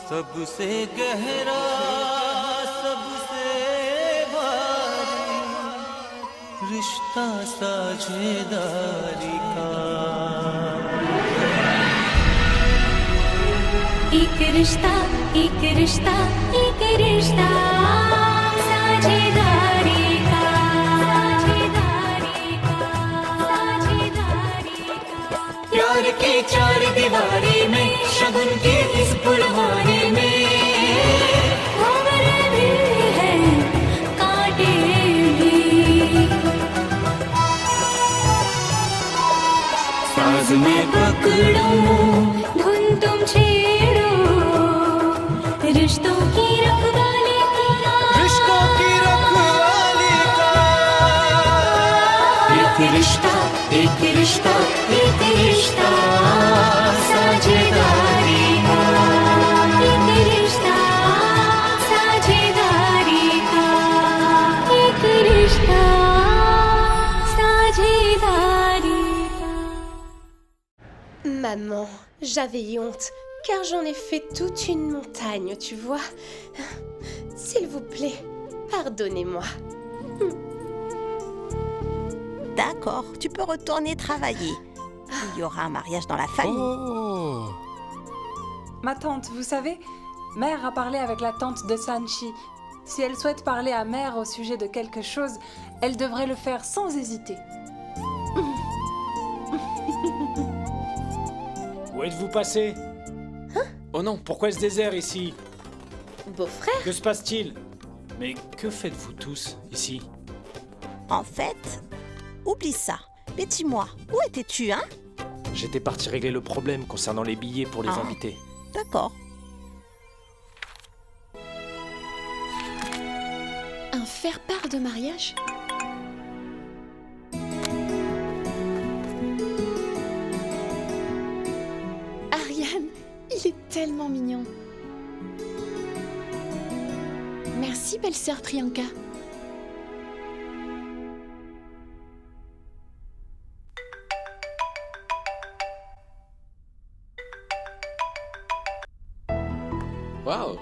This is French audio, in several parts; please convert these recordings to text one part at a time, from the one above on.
सबसे गहरा सबसे भारी रिश्ता साझेदारी का एक रिश्ता एक रिश्ता एक रिश्ता साझेदारी का साझेदारी का साझेदारी का प्यार की चार दीवारी में शगुन की इस फुलवारी में खबर भी है कांटे भी साज में पकड़ूं धुन तुम छेड़ो रिश्तों की रखवाली का रिश्तों की रखवाली का एक रिश्ता एक रिश्ता एक रिश्ता साझेदारी का एक रिश्ता साझेदारी का एक रिश्ता साझेदारी का Maman, j'avais honte, car j'en ai fait toute une montagne, tu vois. S'il vous plaît, pardonnez-moi. D'accord, tu peux retourner travailler. Il y aura un mariage dans la famille. Oh! Ma tante, vous savez, Mère a parlé avec la tante de Sanchi. Si elle souhaite parler à Mère au sujet de quelque chose, elle devrait le faire sans hésiter. Où êtes-vous passé? Oh non, pourquoi ce désert ici? Beau-frère, Que se passe-t-il? Mais que faites-vous tous ici? En fait, oublie ça. Mais dis-moi, où étais-tu, hein? J'étais parti régler le problème concernant les billets pour les Ah. invités. D'accord. Un faire-part de mariage? Ariane, il est tellement mignon. Merci, belle-sœur Priyanka. Waouh!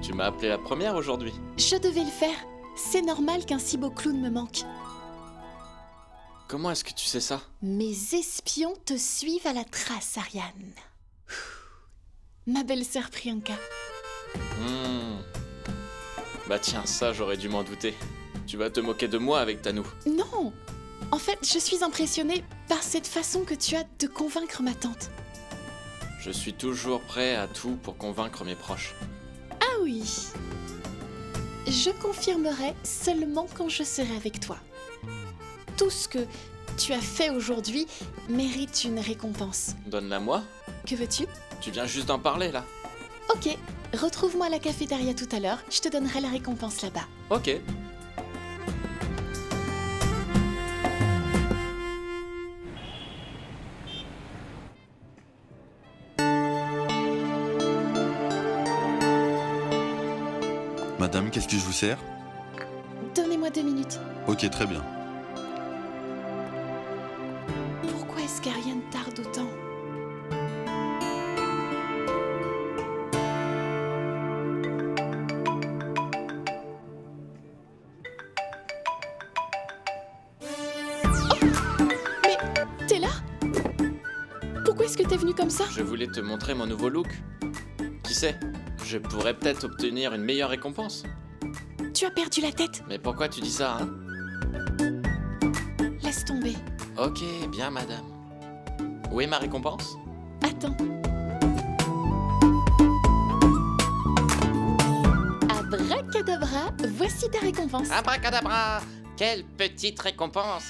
Tu m'as appelé la première aujourd'hui. Je devais le faire. C'est normal qu'un si beau clown me manque. Comment est-ce que tu sais ça? Mes espions te suivent à la trace, Ariane. Ma belle-sœur Priyanka. Bah tiens, ça j'aurais dû m'en douter. Tu vas te moquer de moi avec Tanou. Non! En fait, je suis impressionnée par cette façon que tu as de convaincre ma tante. Je suis toujours prêt à tout pour convaincre mes proches. Ah oui! Je confirmerai seulement quand je serai avec toi. Tout ce que tu as fait aujourd'hui mérite une récompense. Donne-la moi. Que veux-tu? Tu viens juste d'en parler là. Ok, retrouve-moi à la cafétéria tout à l'heure, je te donnerai la récompense là-bas. Ok. Madame, qu'est-ce que je vous sers? Donnez-moi 2 minutes. Ok, très bien. Pourquoi est-ce qu'Ariane tarde autant? Mais t'es là? Pourquoi est-ce que t'es venu comme ça? Je voulais te montrer mon nouveau look. Qui sait? Je pourrais peut-être obtenir une meilleure récompense. Tu as perdu la tête? Mais pourquoi tu dis ça, hein? Laisse tomber. Ok, bien madame. Où est ma récompense? Attends. Abracadabra, voici ta récompense. Abracadabra! Quelle petite récompense!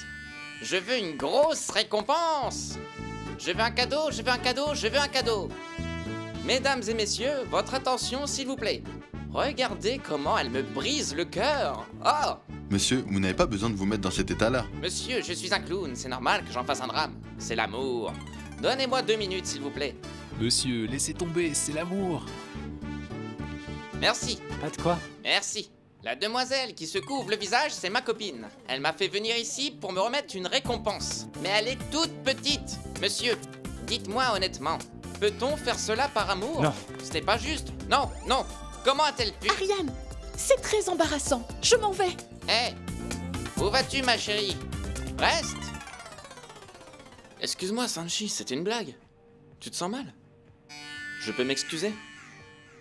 Je veux une grosse récompense! Je veux un cadeau, je veux un cadeau, je veux un cadeau! Mesdames et messieurs, votre attention s'il vous plaît. Regardez comment elle me brise le cœur! Oh! Monsieur, vous n'avez pas besoin de vous mettre dans cet état-là. Monsieur, je suis un clown, c'est normal que j'en fasse un drame. C'est l'amour. Donnez-moi 2 minutes s'il vous plaît. Monsieur, laissez tomber, c'est l'amour. Merci, Pas de quoi? merci. La demoiselle qui se couvre le visage, c'est ma copine. Elle m'a fait venir ici pour me remettre une récompense. Mais elle est toute petite. Monsieur, dites-moi honnêtement, Peut-on faire cela par amour? Non. Ce n'est pas juste. Non, non. Comment a-t-elle pu? Ariane, c'est très embarrassant. Je m'en vais. Hé, où vas-tu, ma chérie? Reste. Excuse-moi, Sanchi, c'était une blague. Tu te sens mal? Je peux m'excuser?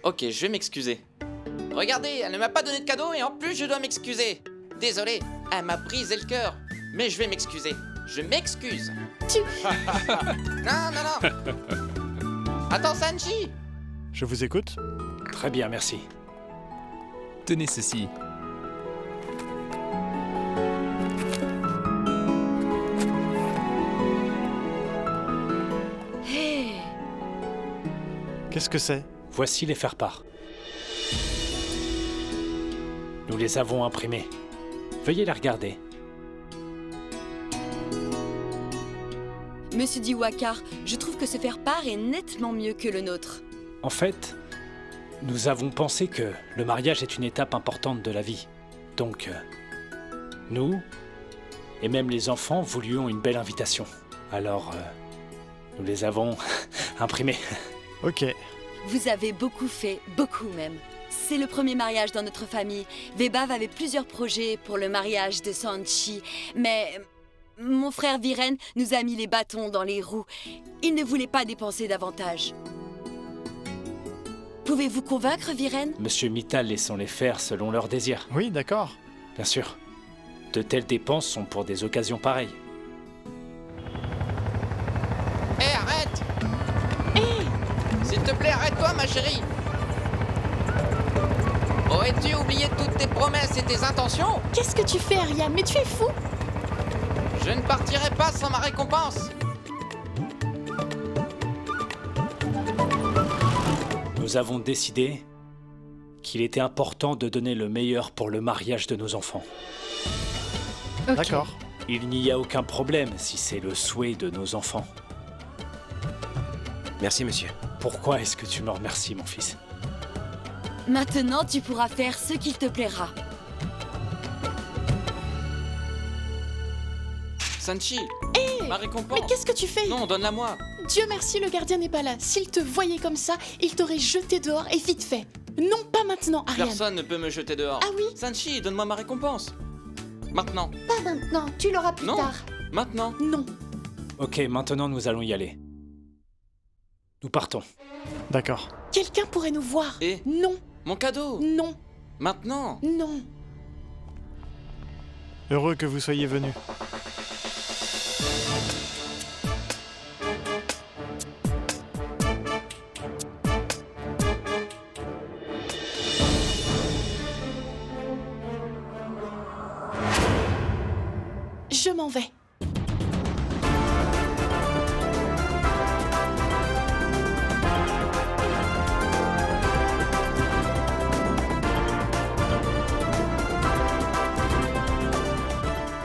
Ok, je vais m'excuser. Regardez, elle ne m'a pas donné de cadeau et en plus je dois m'excuser. Désolé, elle m'a brisé le cœur. Mais je vais m'excuser. Je m'excuse. Non, non, non. Attends, Sanchi. Je vous écoute. Très bien, merci. Tenez ceci. Qu'est-ce que c'est? Voici les faire-part. Nous les avons imprimés. Veuillez les regarder. Monsieur Diwakar, je trouve que ce faire-part est nettement mieux que le nôtre. En fait, nous avons pensé que le mariage est une étape importante de la vie. Donc, nous, et même les enfants, voulions une belle invitation. Alors, nous les avons imprimés. Ok. Vous avez beaucoup fait, beaucoup même. C'est le premier mariage dans notre famille. Vebav avait plusieurs projets pour le mariage de Sanchi, mais mon frère Viren nous a mis les bâtons dans les roues. Il ne voulait pas dépenser davantage. Pouvez-vous convaincre Viren? Monsieur Mittal, laissons-les faire selon leurs désirs. Oui, d'accord. Bien sûr. De telles dépenses sont pour des occasions pareilles. Hé, arrête! S'il te plaît, arrête-toi, ma chérie! Aurais-tu oublié toutes tes promesses et tes intentions? Qu'est-ce que tu fais, Ariane? Mais tu es fou! Je ne partirai pas sans ma récompense! Nous avons décidé qu'il était important de donner le meilleur pour le mariage de nos enfants. Ok. D'accord. Il n'y a aucun problème si c'est le souhait de nos enfants. Merci, monsieur. Pourquoi est-ce que tu me remercies, mon fils? Maintenant, tu pourras faire ce qu'il te plaira. Sanchi! Ma récompense! Mais qu'est-ce que tu fais? Non, donne-la moi! Dieu merci, le gardien n'est pas là. S'il te voyait comme ça, il t'aurait jeté dehors et vite fait. Non, pas maintenant, Ariane. Personne ne peut me jeter dehors. Ah oui? Sanchi, donne-moi ma récompense! Maintenant! Pas maintenant, tu l'auras plus Non. tard. Maintenant! Non. Ok, maintenant nous allons y aller. Nous partons. D'accord. Quelqu'un pourrait nous voir. Et Non, mon cadeau! non, Maintenant! non. Heureux que vous soyez venus. Je m'en vais.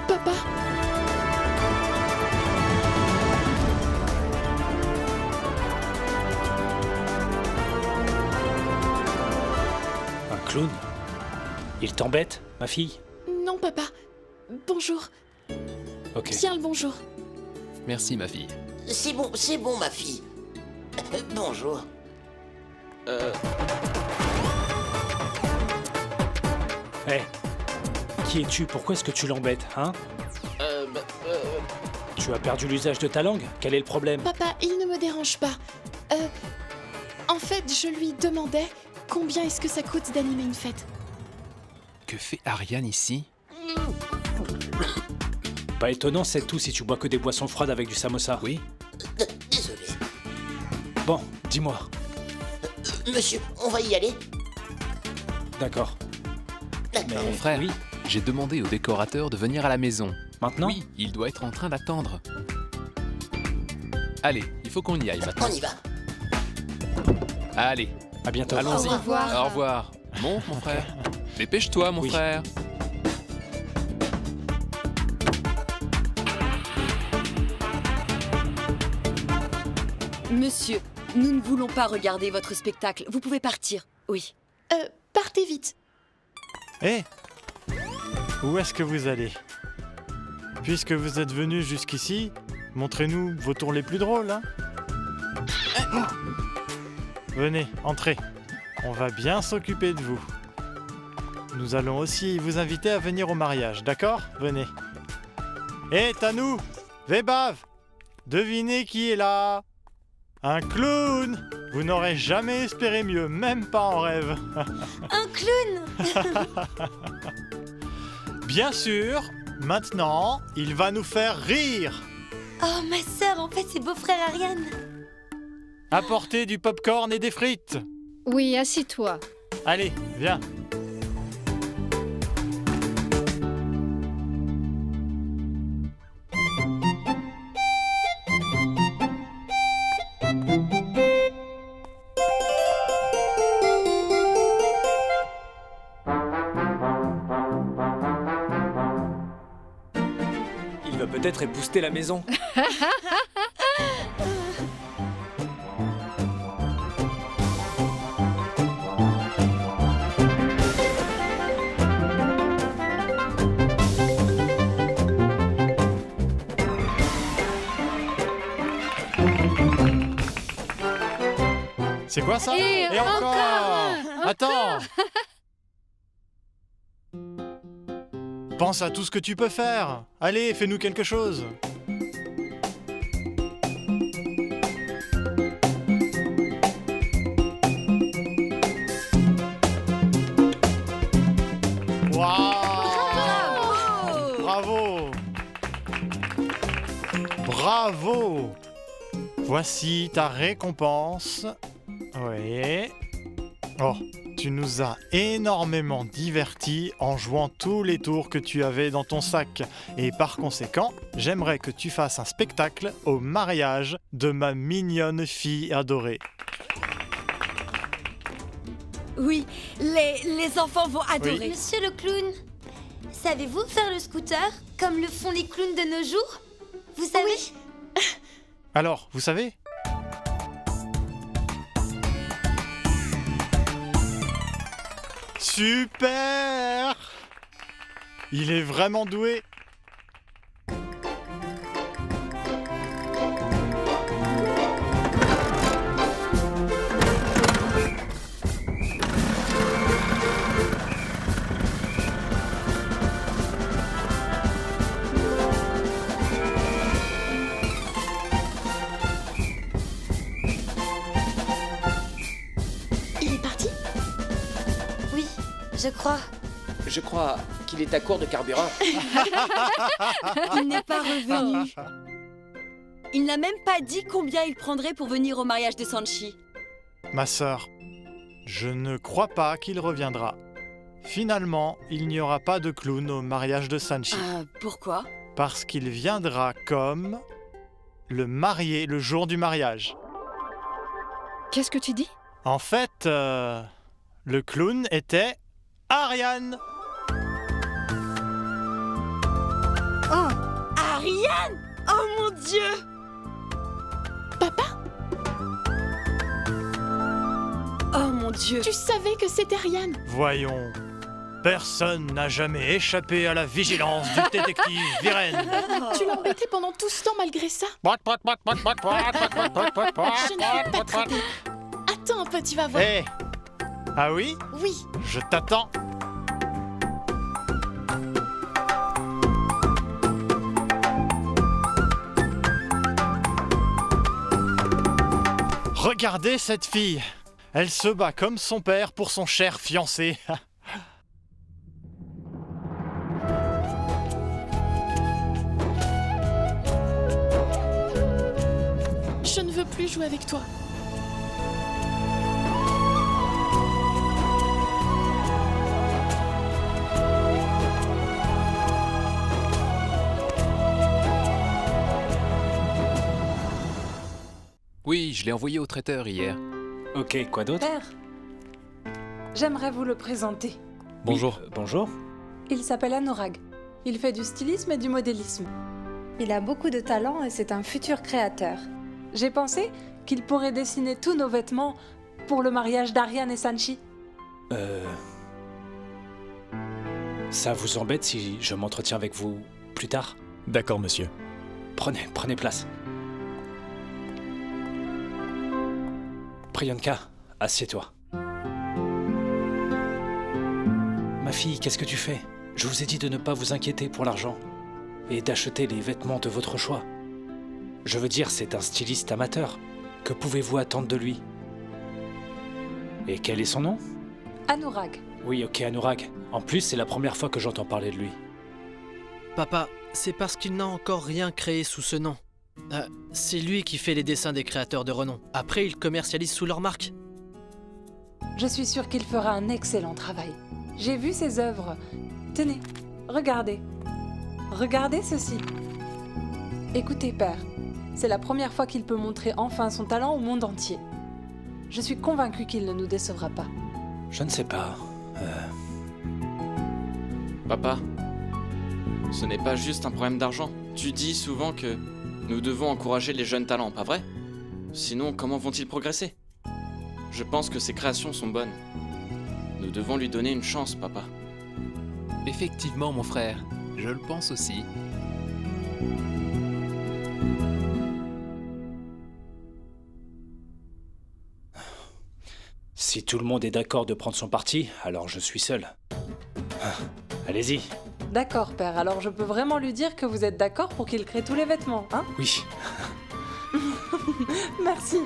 Papa, Un clown? Il t'embête, ma fille? non, papa. Bonjour. Ok. Tiens le bonjour. Merci, ma fille. C'est bon, ma fille. Bonjour. Hé, qui es-tu? Pourquoi est-ce que tu l'embêtes, hein? Tu as perdu l'usage de ta langue? Quel est le problème? Papa, il ne me dérange pas. En fait, je lui demandais combien est-ce que ça coûte d'animer une fête. Que fait Ariane ici? Pas étonnant, c'est tout si tu bois que des boissons froides avec du samosa. Oui? Désolé. Bon, dis-moi. Monsieur, on va y aller? D'accord. D'accord. Mon frère, oui. j'ai demandé au décorateur de venir à la maison. Maintenant? Oui, il doit être en train d'attendre. Allez, il faut qu'on y aille maintenant. On y va. Allez, À bientôt. allons-y. Au revoir. Au revoir. Monte, mon frère. Dépêche-toi, mon Oui. frère. Monsieur, nous ne voulons pas regarder votre spectacle. Vous pouvez partir. Oui. Partez vite. Hé! Où est-ce que vous allez? Puisque vous êtes venus jusqu'ici, montrez-nous vos tours les plus drôles, hein? Venez, entrez. On va bien s'occuper de vous. Nous allons aussi vous inviter à venir au mariage, d'accord? Venez. Hé, Tanou! Vébav! Devinez qui est là? Un clown! Vous n'aurez jamais espéré mieux, même pas en rêve. Un clown! Bien sûr, maintenant, il va nous faire rire. Oh, ma sœur, en fait, c'est beau-frère Ariane. Apportez du popcorn et des frites. Oui, assis-toi. Allez, viens. Il va peut-être épouster la maison. C'est quoi ça? Et encore Attends. Pense à tout ce que tu peux faire. Allez, fais-nous quelque chose. Waouh! Bravo! Bravo! Voici ta récompense. Oui. Oh, tu nous as énormément divertis en jouant tous les tours que tu avais dans ton sac. Et par conséquent, j'aimerais que tu fasses un spectacle au mariage de ma mignonne fille adorée. Oui, les enfants vont adorer. Monsieur le clown, savez-vous faire le scooter comme le font les clowns de nos jours? Vous savez? Oui. Alors, vous savez? Super! Il est vraiment doué. Il est parti? Oui, je crois. Je crois qu'il est à court de carburant. Il n'est pas revenu. Il n'a même pas dit combien il prendrait pour venir au mariage de Sanchi. Ma sœur, je ne crois pas qu'il reviendra. Finalement, il n'y aura pas de clown au mariage de Sanchi. Pourquoi? Parce qu'il viendra comme le marié le jour du mariage. Qu'est-ce que tu dis? En fait, le clown était Ariane. Oh, Ariane! Oh mon Dieu! Papa? Oh mon Dieu! Tu savais que c'était Ariane? Voyons, personne n'a jamais échappé à la vigilance du détective Viren. Tu l'as embêté pendant tout ce temps malgré ça? Je ne vais pas te rater. Attends un peu, tu vas voir. Hé! Ah oui? Oui. Je t'attends. Regardez cette fille. Elle se bat comme son père pour son cher fiancé. Je ne veux plus jouer avec toi. Oui, je l'ai envoyé au traiteur hier. Ok, quoi d'autre? Père, j'aimerais vous le présenter. Bonjour. Oui, bonjour. Il s'appelle Anurag. Il fait du stylisme et du modélisme. Il a beaucoup de talent et c'est un futur créateur. J'ai pensé qu'il pourrait dessiner tous nos vêtements pour le mariage d'Ariane et Sanchi. Ça vous embête si je m'entretiens avec vous plus tard? D'accord, monsieur. Prenez place. Priyanka, assieds-toi. Ma fille, qu'est-ce que tu fais? Je vous ai dit de ne pas vous inquiéter pour l'argent et d'acheter les vêtements de votre choix. Je veux dire, c'est un styliste amateur. Que pouvez-vous attendre de lui? Et quel est son nom? Anurag. Oui, ok, Anurag. En plus, c'est la première fois que j'entends parler de lui. Papa, c'est parce qu'il n'a encore rien créé sous ce nom. C'est lui qui fait les dessins des créateurs de renom. Après, il commercialise sous leur marque. Je suis sûre qu'il fera un excellent travail. J'ai vu ses œuvres. Tenez, regardez. Regardez ceci. Écoutez, père. C'est la première fois qu'il peut montrer enfin son talent au monde entier. Je suis convaincue qu'il ne nous décevra pas. Je ne sais pas. Papa, ce n'est pas juste un problème d'argent. Tu dis souvent que nous devons encourager les jeunes talents, pas vrai? Sinon, comment vont-ils progresser? Je pense que ses créations sont bonnes. Nous devons lui donner une chance, papa. Effectivement, mon frère, je le pense aussi. Si tout le monde est d'accord de prendre son parti, alors je suis seul. Allez-y. D'accord, père. Alors je peux vraiment lui dire que vous êtes d'accord pour qu'il crée tous les vêtements, hein? Oui. Merci.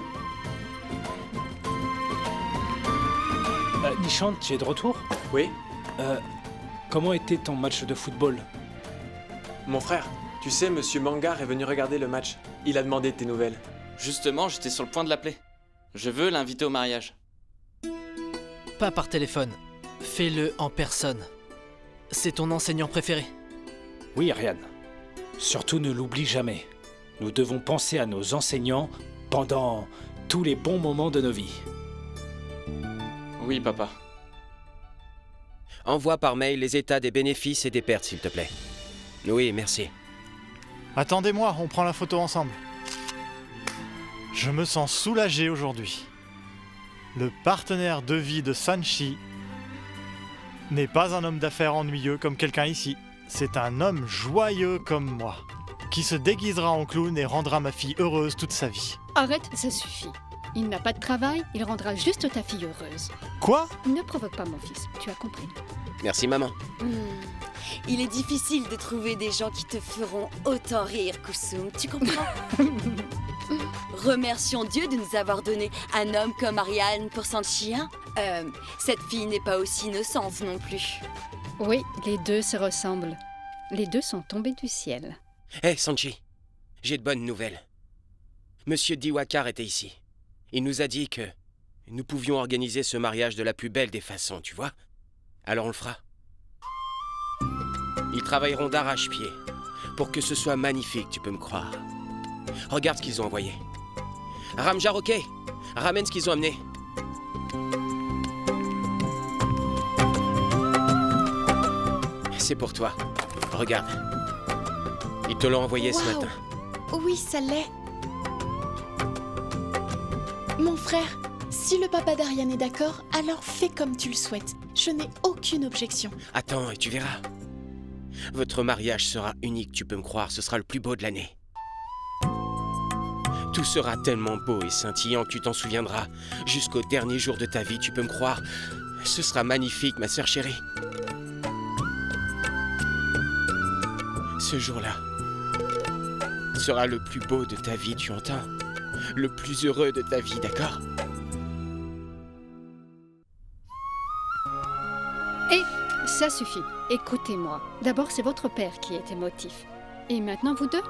Nishant, tu es de retour? Oui. Comment était ton match de football? Mon frère, tu sais, Monsieur Mangar est venu regarder le match. Il a demandé tes nouvelles. Justement, j'étais sur le point de l'appeler. Je veux l'inviter au mariage. Pas par téléphone. Fais-le en personne. C'est ton enseignant préféré. Oui, Ariane. Surtout ne l'oublie jamais. Nous devons penser à nos enseignants pendant tous les bons moments de nos vies. Oui, papa. Envoie par mail les états des bénéfices et des pertes, s'il te plaît. Oui, merci. Attendez-moi, on prend la photo ensemble. Je me sens soulagé aujourd'hui. Le partenaire de vie de Sanchi n'est pas un homme d'affaires ennuyeux comme quelqu'un ici. C'est un homme joyeux comme moi, qui se déguisera en clown et rendra ma fille heureuse toute sa vie. Arrête, ça suffit. Il n'a pas de travail, il rendra juste ta fille heureuse. Quoi? Ne provoque pas mon fils, tu as compris. Merci, maman. Il est difficile de trouver des gens qui te feront autant rire, Kusum, tu comprends? Remercions Dieu de nous avoir donné un homme comme Ariane pour Sanchi, hein? Cette fille n'est pas aussi innocente non plus. Oui, les deux se ressemblent. Les deux sont tombés du ciel. Hé, Sanchi, j'ai de bonnes nouvelles. Monsieur Diwakar était ici. Il nous a dit que nous pouvions organiser ce mariage de la plus belle des façons, tu vois? Alors on le fera. Ils travailleront d'arrache-pied pour que ce soit magnifique, tu peux me croire. Regarde ce qu'ils ont envoyé. Ramjar, ok, ramène ce qu'ils ont amené. C'est pour toi. Regarde. Ils te l'ont envoyé ce matin. Oui, ça l'est. Mon frère, si le papa d'Ariane est d'accord, alors fais comme tu le souhaites. Je n'ai aucune objection. Attends, et tu verras. Votre mariage sera unique, tu peux me croire. Ce sera le plus beau de l'année. Tout sera tellement beau et scintillant que tu t'en souviendras. Jusqu'au dernier jour de ta vie, tu peux me croire. Ce sera magnifique, ma sœur chérie. Ce jour-là sera le plus beau de ta vie, tu entends? Le plus heureux de ta vie, d'accord? Et ça suffit. Écoutez-moi. D'abord, c'est votre père qui est émotif. Et maintenant, vous deux?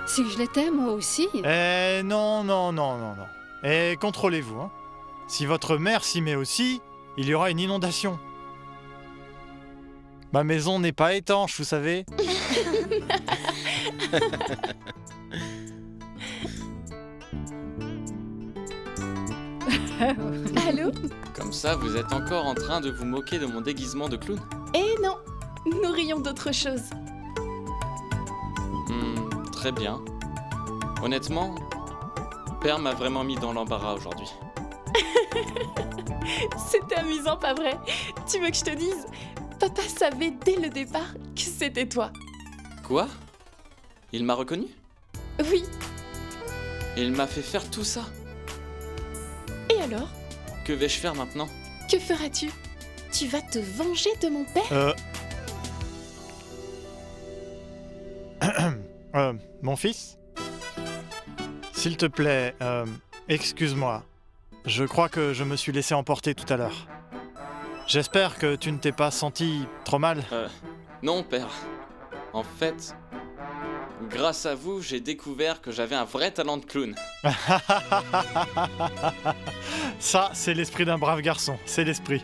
Si je l'étais, moi aussi. Non. Contrôlez-vous, hein. Si votre mère s'y met aussi, il y aura une inondation. Ma maison n'est pas étanche, vous savez. Allô? Comme ça, vous êtes encore en train de vous moquer de mon déguisement de clown? Eh non, nous rions d'autre chose. Très bien. Honnêtement, Père m'a vraiment mis dans l'embarras aujourd'hui. C'était amusant, pas vrai? Tu veux que je te dise? Papa savait dès le départ que c'était toi. Quoi? Il m'a reconnu? Oui. Il m'a fait faire tout ça? alors? Que vais-je faire maintenant? Que feras-tu? Tu vas te venger de mon père? Mon fils? S'il te plaît, excuse-moi. Je crois que je me suis laissé emporter tout à l'heure. J'espère que tu ne t'es pas senti trop mal. Non, père. En fait, grâce à vous, j'ai découvert que j'avais un vrai talent de clown. Ça, c'est l'esprit d'un brave garçon. C'est l'esprit.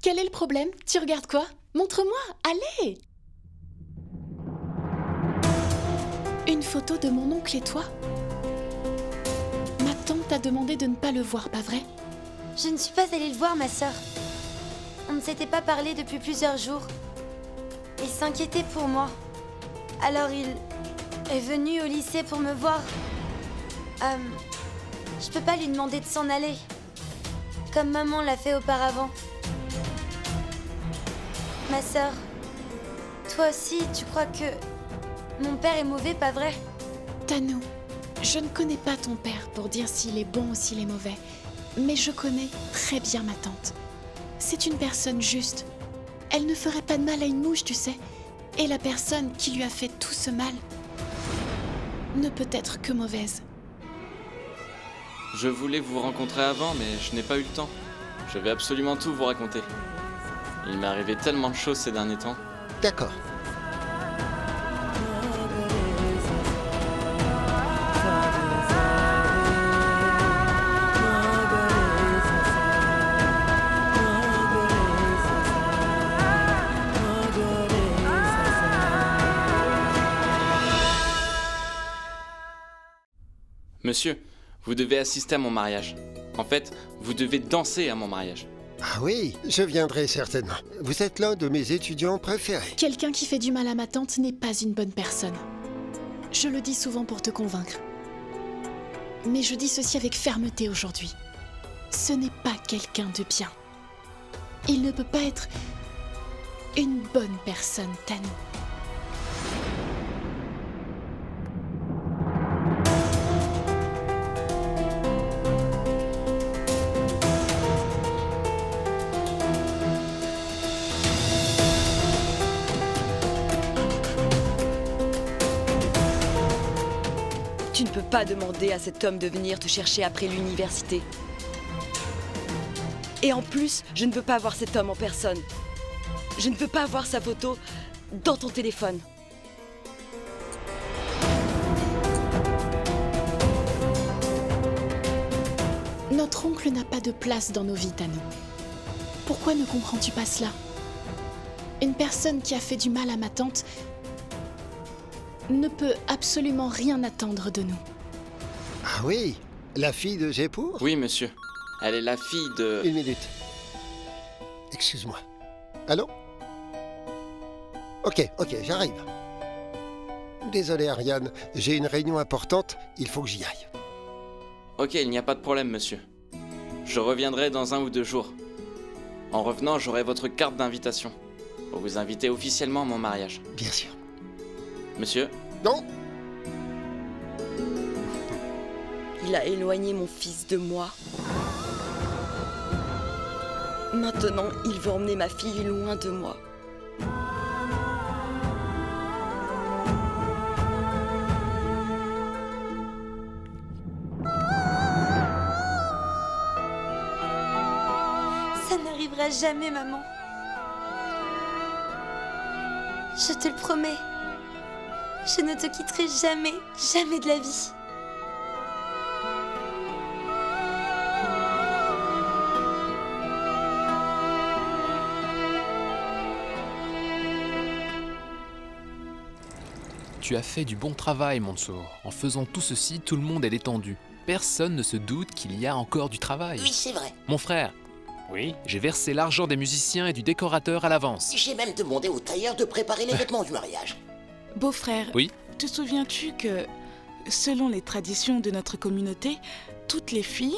Quel est le problème? Tu regardes quoi? Montre-moi, allez! Une photo de mon oncle et toi? Ma tante t'a demandé de ne pas le voir, pas vrai? Je ne suis pas allée le voir, ma sœur. On ne s'était pas parlé depuis plusieurs jours. Il s'inquiétait pour moi. Alors il est venu au lycée pour me voir. Je peux pas lui demander de s'en aller. Comme maman l'a fait auparavant. Ma sœur, toi aussi, tu crois que mon père est mauvais, pas vrai? Tanou, je ne connais pas ton père pour dire s'il est bon ou s'il est mauvais. Mais je connais très bien ma tante. C'est une personne juste. Elle ne ferait pas de mal à une mouche, tu sais. Et la personne qui lui a fait tout ce mal ne peut être que mauvaise. Je voulais vous rencontrer avant, mais je n'ai pas eu le temps. Je vais absolument tout vous raconter. Il m'est arrivé tellement de choses ces derniers temps. D'accord. Monsieur, vous devez assister à mon mariage. En fait, vous devez danser à mon mariage. Ah oui, je viendrai certainement. Vous êtes l'un de mes étudiants préférés. Quelqu'un qui fait du mal à ma tante n'est pas une bonne personne. Je le dis souvent pour te convaincre. Mais je dis ceci avec fermeté aujourd'hui. Ce n'est pas quelqu'un de bien. Il ne peut pas être une bonne personne, Tanou. Tu ne peux pas demander à cet homme de venir te chercher après l'université. Et en plus, je ne veux pas voir cet homme en personne. Je ne veux pas voir sa photo dans ton téléphone. Notre oncle n'a pas de place dans nos vies, Tanou. Pourquoi ne comprends-tu pas cela? Une personne qui a fait du mal à ma tante ne peut absolument rien attendre de nous. Ah oui, la fille de Gépour? Oui, monsieur. Elle est la fille de... Une minute. Excuse-moi. Allô? Ok, j'arrive. Désolé, Ariane, j'ai une réunion importante, il faut que j'y aille. Ok, il n'y a pas de problème, monsieur. Je reviendrai dans 1 ou 2 jours. En revenant, j'aurai votre carte d'invitation pour vous inviter officiellement à mon mariage. Bien sûr. Monsieur? Non. Il a éloigné mon fils de moi. Maintenant, il veut emmener ma fille loin de moi. Ça n'arrivera jamais, maman. Je te le promets. Je ne te quitterai jamais, jamais de la vie. Tu as fait du bon travail, Mansour. En faisant tout ceci, tout le monde est détendu. Personne ne se doute qu'il y a encore du travail. Oui, c'est vrai. Mon frère. Oui. J'ai versé l'argent des musiciens et du décorateur à l'avance. J'ai même demandé au tailleur de préparer les vêtements du mariage. Beau-frère, oui. Te souviens-tu que, selon les traditions de notre communauté, toutes les filles,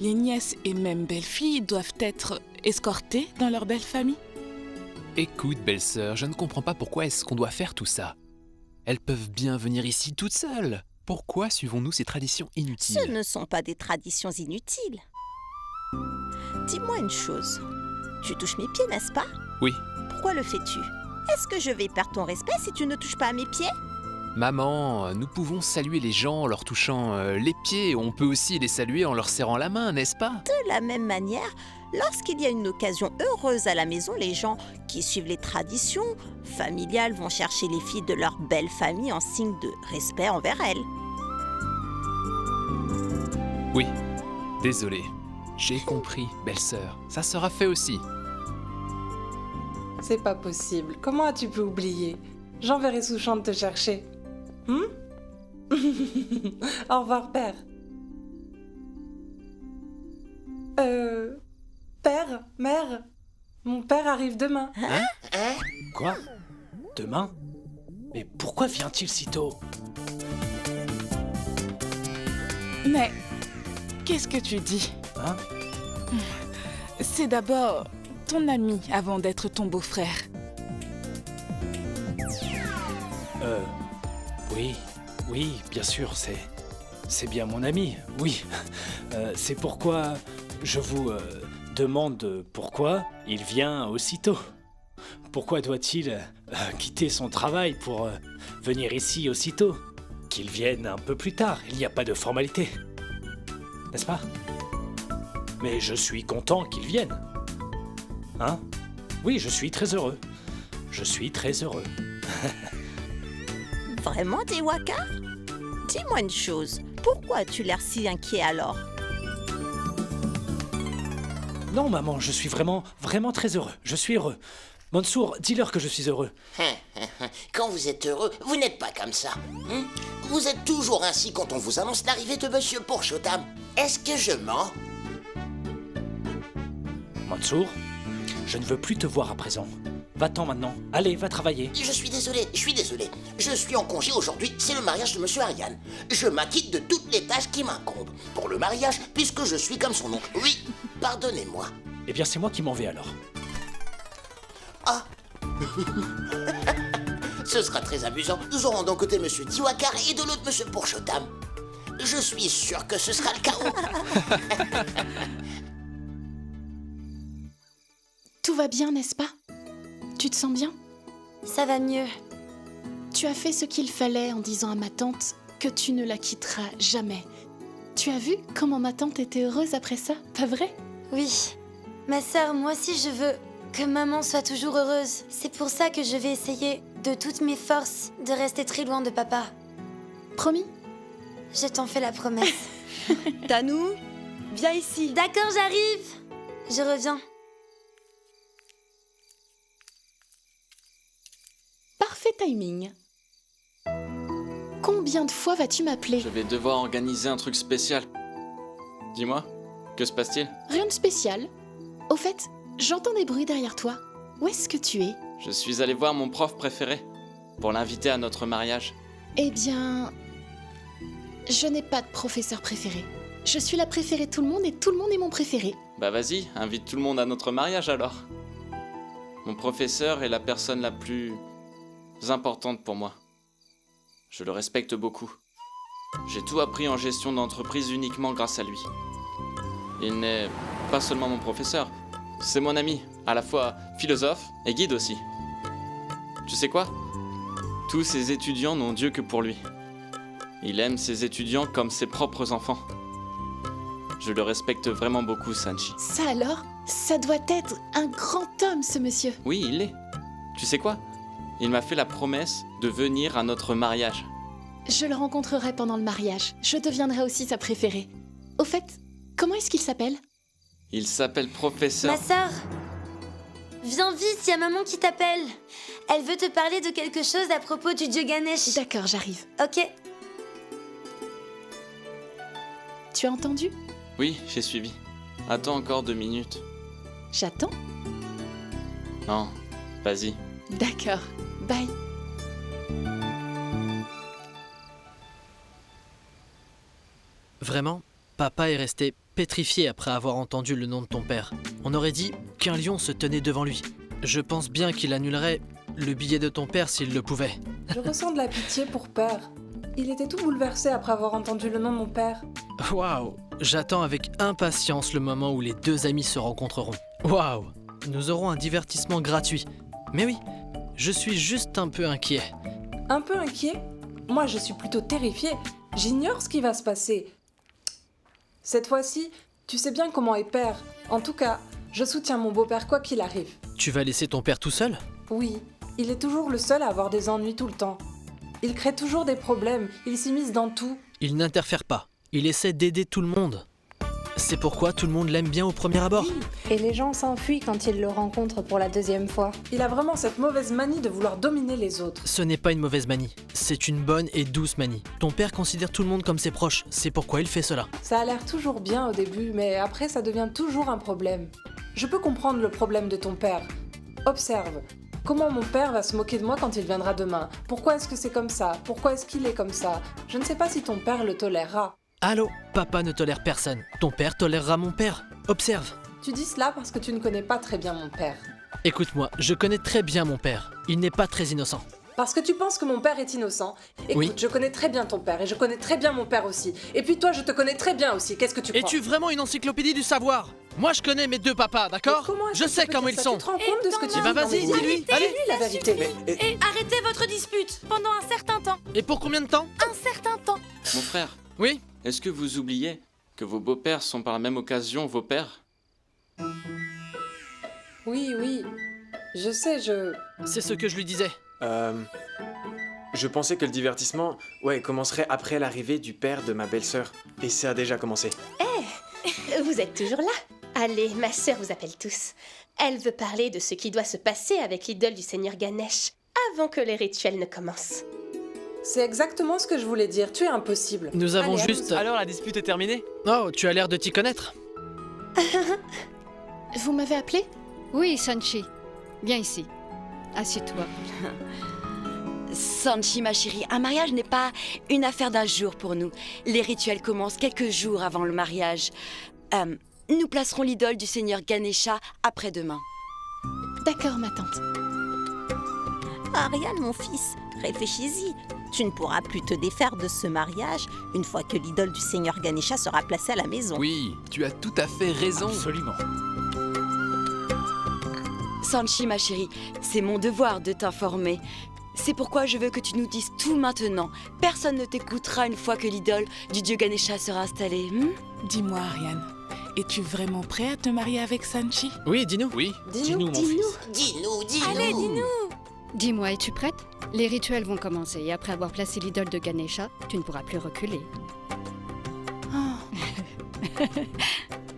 les nièces et même belles-filles doivent être escortées dans leur belle famille? Écoute, belle-sœur, je ne comprends pas pourquoi est-ce qu'on doit faire tout ça. Elles peuvent bien venir ici toutes seules. Pourquoi suivons-nous ces traditions inutiles? Ce ne sont pas des traditions inutiles. Dis-moi une chose. Tu touches mes pieds, n'est-ce pas? Oui. Pourquoi le fais-tu? Est-ce que je vais perdre ton respect si tu ne touches pas à mes pieds? Maman, nous pouvons saluer les gens en leur touchant les pieds. On peut aussi les saluer en leur serrant la main, n'est-ce pas? De la même manière, lorsqu'il y a une occasion heureuse à la maison, les gens qui suivent les traditions familiales vont chercher les filles de leur belle famille en signe de respect envers elles. Oui, désolé. J'ai compris, belle-sœur. Ça sera fait aussi. C'est pas possible. Comment as-tu pu oublier? J'enverrai Souchante te chercher. Au revoir, père. Père, mère, mon père arrive demain. Hein? Quoi? Demain? Mais pourquoi vient-il si tôt? Mais qu'est-ce que tu dis? Hein? C'est d'abord ton ami avant d'être ton beau-frère. Oui, bien sûr, c'est bien mon ami, oui. C'est pourquoi je vous demande pourquoi il vient aussitôt. Pourquoi doit-il quitter son travail pour venir ici aussitôt? Qu'il vienne un peu plus tard, il n'y a pas de formalité. N'est-ce pas? Mais je suis content qu'il vienne. Hein? Oui, je suis très heureux. Je suis très heureux. Vraiment, Diwakar? Dis-moi une chose. Pourquoi as-tu l'air si inquiet alors? Non, maman, je suis vraiment très heureux. Je suis heureux. Mansour, dis-leur que je suis heureux. Quand vous êtes heureux, vous n'êtes pas comme ça. Vous êtes toujours ainsi quand on vous annonce l'arrivée de Monsieur Purushottam. Est-ce que je mens? Mansour, je ne veux plus te voir à présent. Va-t'en maintenant. Allez, va travailler. Je suis désolé. Je suis en congé aujourd'hui, c'est le mariage de Monsieur Aryan. Je m'acquitte de toutes les tâches qui m'incombent. Pour le mariage, puisque je suis comme son oncle. Oui, pardonnez-moi. Eh bien, c'est moi qui m'en vais alors. Ah. Ce sera très amusant. Nous aurons d'un côté Monsieur Diwakar et de l'autre Monsieur Purushottam. Je suis sûr que ce sera le chaos. Tout va bien, n'est-ce pas? Tu te sens bien? Ça va mieux. Tu as fait ce qu'il fallait en disant à ma tante que tu ne la quitteras jamais. Tu as vu comment ma tante était heureuse après ça, pas vrai? Oui. Ma sœur, moi aussi je veux que maman soit toujours heureuse. C'est pour ça que je vais essayer de toutes mes forces de rester très loin de papa. Promis? Je t'en fais la promesse. Tanou, viens ici. D'accord, j'arrive. Je reviens. Parfait timing. Combien de fois vas-tu m'appeler? Je vais devoir organiser un truc spécial. Dis-moi, que se passe-t-il? Rien de spécial. Au fait, j'entends des bruits derrière toi. Où est-ce que tu es? Je suis allé voir mon prof préféré pour l'inviter à notre mariage. Eh bien... je n'ai pas de professeur préféré. Je suis la préférée de tout le monde et tout le monde est mon préféré. Bah vas-y, invite tout le monde à notre mariage alors. Mon professeur est la personne la plus importante pour moi. Je le respecte beaucoup. J'ai tout appris en gestion d'entreprise uniquement grâce à lui. Il n'est pas seulement mon professeur, c'est mon ami, à la fois philosophe et guide aussi. Tu sais quoi? Tous ses étudiants n'ont Dieu que pour lui. Il aime ses étudiants comme ses propres enfants. Je le respecte vraiment beaucoup, Sanchi. Ça alors? Ça doit être un grand homme, ce monsieur. Oui, il l'est. Tu sais quoi? Il m'a fait la promesse de venir à notre mariage. Je le rencontrerai pendant le mariage. Je deviendrai aussi sa préférée. Au fait, comment est-ce qu'il s'appelle? Il s'appelle Professeur... Ma sœur, viens vite, il y a maman qui t'appelle. Elle veut te parler de quelque chose à propos du dieu Ganesh. D'accord, j'arrive. Ok. Tu as entendu? Oui, j'ai suivi. Attends encore 2 minutes. J'attends? Non, vas-y. D'accord, bye. Vraiment, papa est resté pétrifié après avoir entendu le nom de ton père. On aurait dit qu'un lion se tenait devant lui. Je pense bien qu'il annulerait le billet de ton père s'il le pouvait. Je ressens de la pitié pour Père. Il était tout bouleversé après avoir entendu le nom de mon père. Waouh! J'attends avec impatience le moment où les deux amis se rencontreront. Waouh! Nous aurons un divertissement gratuit. Mais oui, je suis juste un peu inquiet. Un peu inquiet? Moi, je suis plutôt terrifiée. J'ignore ce qui va se passer. Cette fois-ci, tu sais bien comment est Père. En tout cas, je soutiens mon beau-père quoi qu'il arrive. Tu vas laisser ton père tout seul? Oui, il est toujours le seul à avoir des ennuis tout le temps. Il crée toujours des problèmes, il s'immisce dans tout. Il n'interfère pas. Il essaie d'aider tout le monde. C'est pourquoi tout le monde l'aime bien au premier abord. Et les gens s'enfuient quand ils le rencontrent pour la deuxième fois. Il a vraiment cette mauvaise manie de vouloir dominer les autres. Ce n'est pas une mauvaise manie. C'est une bonne et douce manie. Ton père considère tout le monde comme ses proches. C'est pourquoi il fait cela. Ça a l'air toujours bien au début, mais après ça devient toujours un problème. Je peux comprendre le problème de ton père. Observe. Comment mon père va se moquer de moi quand il viendra demain? Pourquoi est-ce que c'est comme ça? Pourquoi est-ce qu'il est comme ça? Je ne sais pas si ton père le tolérera. Allô? Papa ne tolère personne. Ton père tolérera mon père. Observe. Tu dis cela parce que tu ne connais pas très bien mon père. Écoute-moi, je connais très bien mon père. Il n'est pas très innocent. Parce que tu penses que mon père est innocent. Écoute, Oui. je connais très bien ton père et je connais très bien mon père aussi. Et puis toi, je te connais très bien aussi. Qu'est-ce que tu crois? Es-tu vraiment une encyclopédie du savoir? Moi, je connais mes deux papas, d'accord? Je sais comment ils sont. Tu te rends compte de ce que tu Eh ben dis? vas-y, Non, mais dis-lui. dis-lui Allez. la vérité. Et arrêtez votre dispute pendant un certain temps. Et pour combien de temps? Un certain temps. Mon frère. Oui? Est-ce que vous oubliez que vos beaux-pères sont par la même occasion vos pères? Oui, oui. Je sais, C'est ce que je lui disais. Je pensais que le divertissement, commencerait après l'arrivée du père de ma belle-sœur. Et ça a déjà commencé. Vous êtes toujours là? Allez, ma sœur vous appelle tous. Elle veut parler de ce qui doit se passer avec l'idole du Seigneur Ganesh avant que les rituels ne commencent. C'est exactement ce que je voulais dire. Tu es impossible. Nous avons Allez, juste... amuse-toi. Alors la dispute est terminée? Oh, tu as l'air de t'y connaître. Vous m'avez appelé? Oui, Sanchi. Viens ici. Assieds-toi. Sanchi, ma chérie, un mariage n'est pas une affaire d'un jour pour nous. Les rituels commencent quelques jours avant le mariage. Nous placerons l'idole du Seigneur Ganesha après-demain. D'accord, ma tante. Ariane, mon fils, réfléchis-y. Tu ne pourras plus te défaire de ce mariage une fois que l'idole du Seigneur Ganesha sera placée à la maison. Oui, tu as tout à fait raison. Absolument. Sanchi, ma chérie, c'est mon devoir de t'informer. C'est pourquoi je veux que tu nous dises tout maintenant. Personne ne t'écoutera une fois que l'idole du dieu Ganesha sera installée. Dis-moi, Ariane, es-tu vraiment prêt à te marier avec Sanchi? Oui, dis-nous. Oui. Dis-nous, mon fils. Dis-nous. Allez, dis-nous. Dis-moi, es-tu prête? Les rituels vont commencer et après avoir placé l'idole de Ganesha, tu ne pourras plus reculer.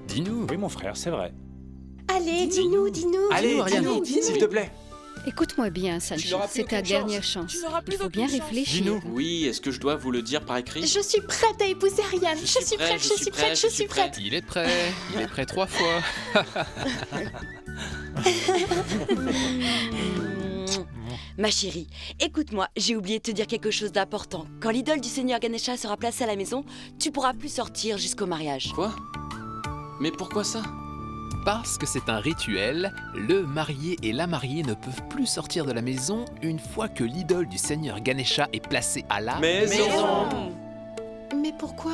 Dis-nous. Oui, mon frère, c'est vrai. Allez, dis-nous. Allez, Ariane. dis-nous, s'il te plaît. Écoute-moi bien, Sanchi, n'auras plus c'est ta aucune dernière chance. chance. Tu n'auras plus Il faut bien aucune chance. réfléchir. Dis-nous. Oui, est-ce que je dois vous le dire par écrit? Je suis prête à épouser Ariane. Je suis prête, je suis prête, je suis prête. Il est prêt. Il est prêt 3 fois. Ma chérie, écoute-moi, j'ai oublié de te dire quelque chose d'important. Quand l'idole du Seigneur Ganesha sera placée à la maison, tu pourras plus sortir jusqu'au mariage. Quoi? Mais pourquoi ça? Parce que c'est un rituel, le marié et la mariée ne peuvent plus sortir de la maison une fois que l'idole du Seigneur Ganesha est placée à la Maison. Mais pourquoi?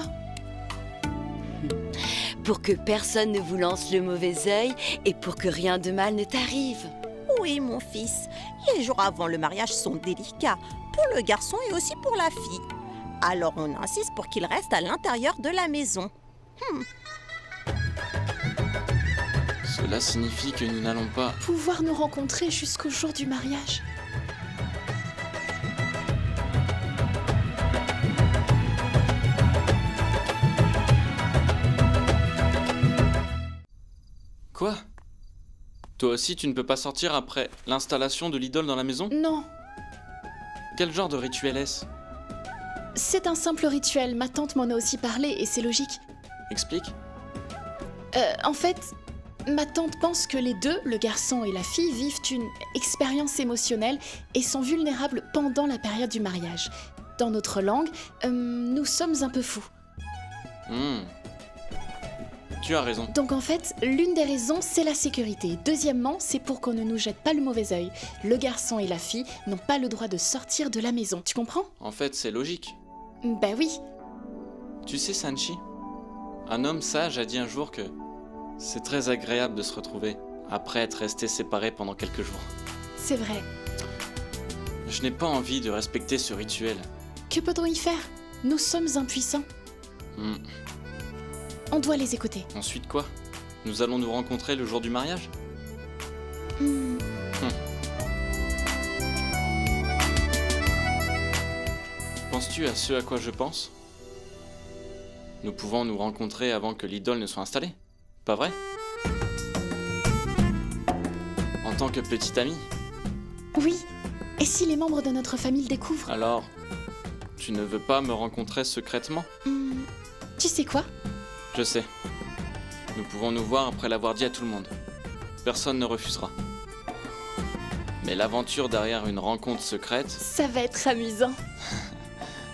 Pour que personne ne vous lance le mauvais œil et pour que rien de mal ne t'arrive. Oui, mon fils. Les jours avant le mariage sont délicats, pour le garçon et aussi pour la fille. Alors on insiste pour qu'il reste à l'intérieur de la maison. Cela signifie que nous n'allons pas... Pouvoir nous rencontrer jusqu'au jour du mariage. Quoi? Toi aussi, tu ne peux pas sortir après l'installation de l'idole dans la maison? Non, Quel genre de rituel est-ce? c'est un simple rituel. Ma tante m'en a aussi parlé et c'est logique. Explique. En fait, ma tante pense que les deux, le garçon et la fille, vivent une expérience émotionnelle et sont vulnérables pendant la période du mariage. Dans notre langue, nous sommes un peu fous. Tu as raison. Donc en fait, l'une des raisons, c'est la sécurité. Deuxièmement, c'est pour qu'on ne nous jette pas le mauvais œil. Le garçon et la fille n'ont pas le droit de sortir de la maison. Tu comprends? En fait, c'est logique. Ben oui. Tu sais, Sanchi, un homme sage a dit un jour que c'est très agréable de se retrouver après être restés séparés pendant quelques jours. C'est vrai. Je n'ai pas envie de respecter ce rituel. Que peut-on y faire? Nous sommes impuissants. On doit les écouter. Ensuite quoi? Nous allons nous rencontrer le jour du mariage? Penses-tu à ce à quoi je pense? Nous pouvons nous rencontrer avant que l'idole ne soit installée, pas vrai? En tant que petit ami? Oui. Et si les membres de notre famille le découvrent? Alors, tu ne veux pas me rencontrer secrètement? Tu sais quoi? Je sais. Nous pouvons nous voir après l'avoir dit à tout le monde. Personne ne refusera. Mais l'aventure derrière une rencontre secrète... Ça va être amusant.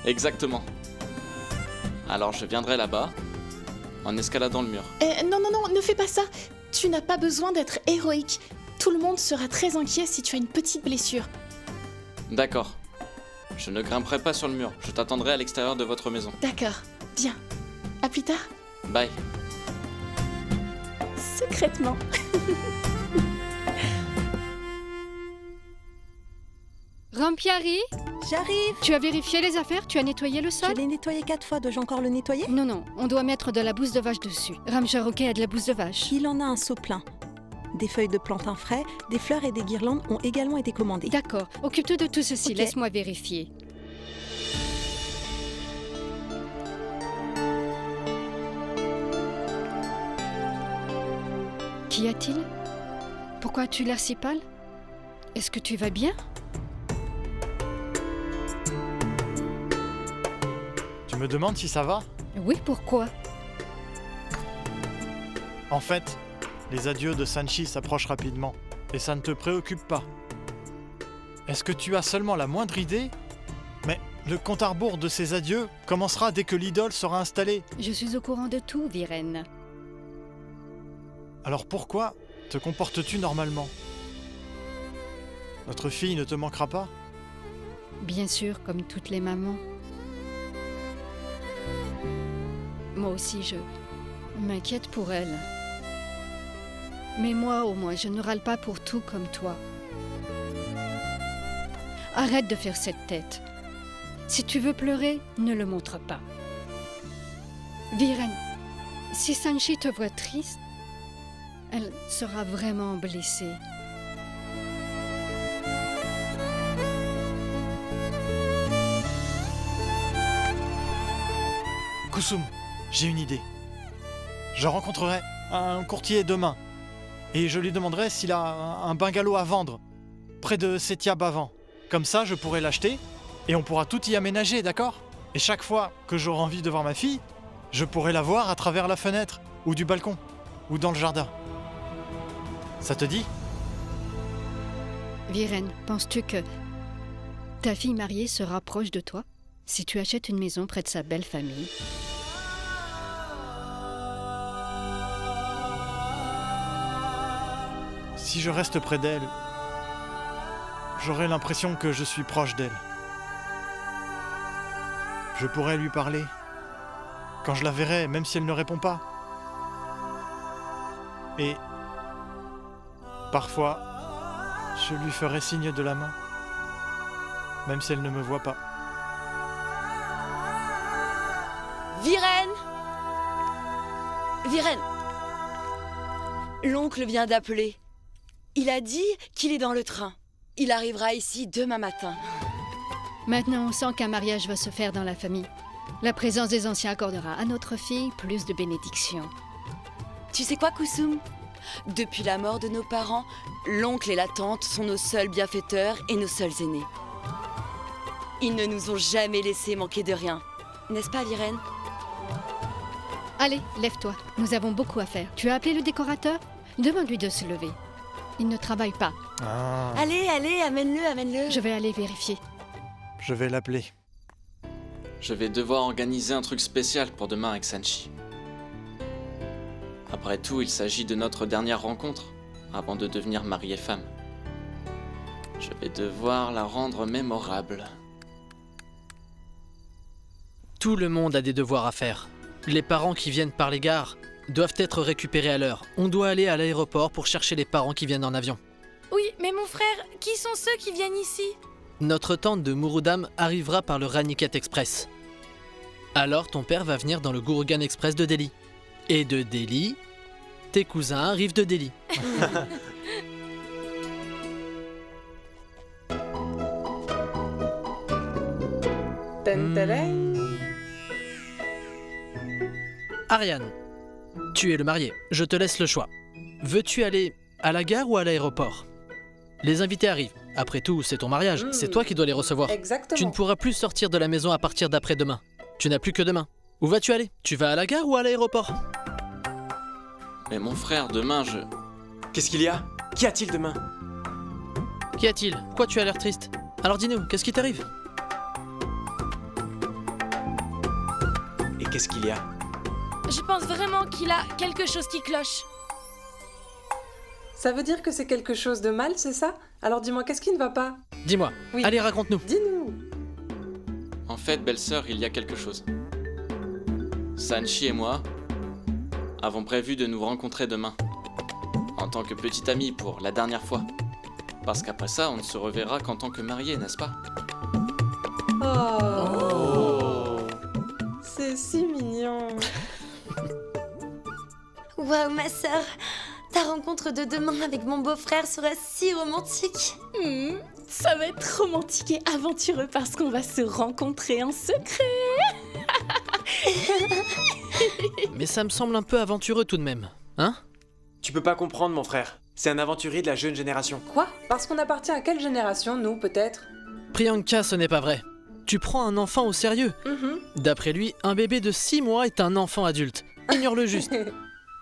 Exactement. Alors je viendrai là-bas, en escaladant le mur. Non, ne fais pas ça. Tu n'as pas besoin d'être héroïque. Tout le monde sera très inquiet si tu as une petite blessure. D'accord. Je ne grimperai pas sur le mur. Je t'attendrai à l'extérieur de votre maison. D'accord. Bien. À plus tard. Bye. Secrètement. Rampiari, j'arrive. Tu as vérifié les affaires? Tu as nettoyé le sol? Je l'ai nettoyé 4 fois, dois-je encore le nettoyer? Non, on doit mettre de la bouse de vache dessus. Ramjaroke a de la bouse de vache. Il en a un seau plein. Des feuilles de plantain frais, des fleurs et des guirlandes ont également été commandées. D'accord, occupe-toi de tout ceci, Ok. laisse-moi vérifier. Qu'y a-t-il? Pourquoi as-tu l'air si pâle? Est-ce que tu vas bien? Tu me demandes si ça va? Oui, pourquoi? En fait, les adieux de Sanchi s'approchent rapidement, et ça ne te préoccupe pas. Est-ce que tu as seulement la moindre idée? Mais le compte à rebours de ces adieux commencera dès que l'idole sera installée. Je suis au courant de tout, Viren. Alors pourquoi te comportes-tu normalement? Notre fille ne te manquera pas? Bien sûr, comme toutes les mamans. Moi aussi, je m'inquiète pour elle. Mais moi, au moins, je ne râle pas pour tout comme toi. Arrête de faire cette tête. Si tu veux pleurer, ne le montre pas. Viren, si Sanchi te voit triste, elle sera vraiment blessée. Kusum, j'ai une idée. Je rencontrerai un courtier demain et je lui demanderai s'il a un bungalow à vendre près de Setia Bavan. Comme ça, je pourrai l'acheter et on pourra tout y aménager, d'accord? Et chaque fois que j'aurai envie de voir ma fille, je pourrai la voir à travers la fenêtre ou du balcon ou dans le jardin. Ça te dit? Viren, penses-tu que ta fille mariée se rapproche de toi si tu achètes une maison près de sa belle famille? Si je reste près d'elle, j'aurai l'impression que je suis proche d'elle. Je pourrai lui parler quand je la verrai, même si elle ne répond pas. Et parfois, je lui ferai signe de la main, même si elle ne me voit pas. Viren! Viren! L'oncle vient d'appeler. Il a dit qu'il est dans le train. Il arrivera ici demain matin. Maintenant, on sent qu'un mariage va se faire dans la famille. La présence des anciens accordera à notre fille plus de bénédictions. Tu sais quoi, Kusum? Depuis la mort de nos parents, l'oncle et la tante sont nos seuls bienfaiteurs et nos seuls aînés. Ils ne nous ont jamais laissé manquer de rien. N'est-ce pas, Viren? Allez, lève-toi. Nous avons beaucoup à faire. Tu as appelé le décorateur? Demande-lui de se lever. Il ne travaille pas. Allez, amène-le, amène-le. Je vais aller vérifier. Je vais l'appeler. Je vais devoir organiser un truc spécial pour demain avec Sanchi. Après tout, il s'agit de notre dernière rencontre, avant de devenir mari et femme. Je vais devoir la rendre mémorable. Tout le monde a des devoirs à faire. Les parents qui viennent par les gares doivent être récupérés à l'heure. On doit aller à l'aéroport pour chercher les parents qui viennent en avion. Oui, mais mon frère, qui sont ceux qui viennent ici? Notre tante de Murudam arrivera par le Raniket Express. Alors ton père va venir dans le Gurugan Express de Delhi. Et de Delhi, tes cousins arrivent de Delhi. Ariane, tu es le marié, je te laisse le choix. Veux-tu aller à la gare ou à l'aéroport? Les invités arrivent. Après tout, c'est ton mariage, c'est toi qui dois les recevoir. Exactement. Tu ne pourras plus sortir de la maison à partir d'après-demain. Tu n'as plus que demain. Où vas-tu aller? Tu vas à la gare ou à l'aéroport? Mais mon frère, demain, je... Qu'est-ce qu'il y a? Qu'y a-t-il demain? Qu'y a-t-il? Pourquoi tu as l'air triste? Alors dis-nous, qu'est-ce qui t'arrive? Et qu'est-ce qu'il y a? Je pense vraiment qu'il a quelque chose qui cloche. Ça veut dire que c'est quelque chose de mal, c'est ça? Alors dis-moi, qu'est-ce qui ne va pas? Dis-moi, Oui. allez raconte-nous. Dis-nous. En fait, belle-sœur, il y a quelque chose. Sanchi et moi avons prévu de nous rencontrer demain. En tant que petite amie pour la dernière fois. Parce qu'après ça, on ne se reverra qu'en tant que mariés, n'est-ce pas? Oh. C'est si mignon. Waouh, ma sœur, ta rencontre de demain avec mon beau-frère sera si romantique. Ça va être romantique et aventureux parce qu'on va se rencontrer en secret. Mais ça me semble un peu aventureux tout de même, hein? Tu peux pas comprendre, mon frère. C'est un aventurier de la jeune génération. Quoi? Parce qu'on appartient à quelle génération, nous, peut-être? Priyanka, ce n'est pas vrai. Tu prends un enfant au sérieux. D'après lui, un bébé de 6 mois est un enfant adulte. Ignore-le juste.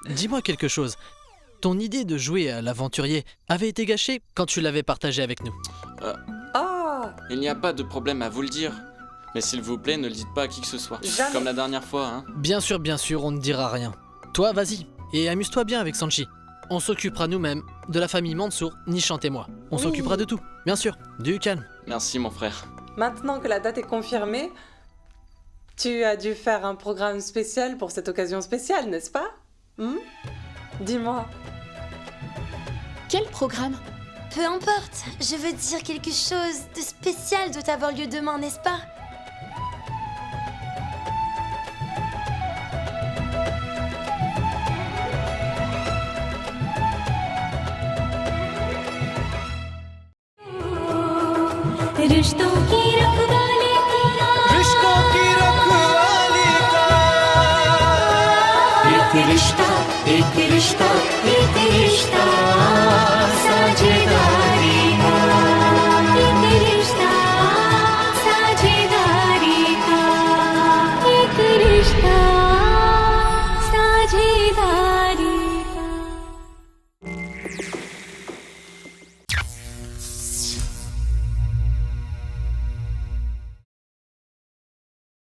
Dis-moi quelque chose. Ton idée de jouer à l'aventurier avait été gâchée quand tu l'avais partagée avec nous. Il n'y a pas de problème à vous le dire. Mais s'il vous plaît, ne le dites pas à qui que ce soit. Jamais. Comme la dernière fois, hein. Bien sûr, on ne dira rien. Toi, vas-y, et amuse-toi bien avec Sanchi. On s'occupera nous-mêmes de la famille Mansour, Nishant et moi. On Oui. s'occupera de tout, bien sûr. Du calme. Merci, mon frère. Maintenant que la date est confirmée, tu as dû faire un programme spécial pour cette occasion spéciale, n'est-ce pas? Dis-moi. Quel programme? Peu importe, je veux dire quelque chose de spécial doit avoir lieu demain, n'est-ce pas? रिश्तों की रखवाली रिश्तों की रखवाली का एक रिश्ता साझेदारी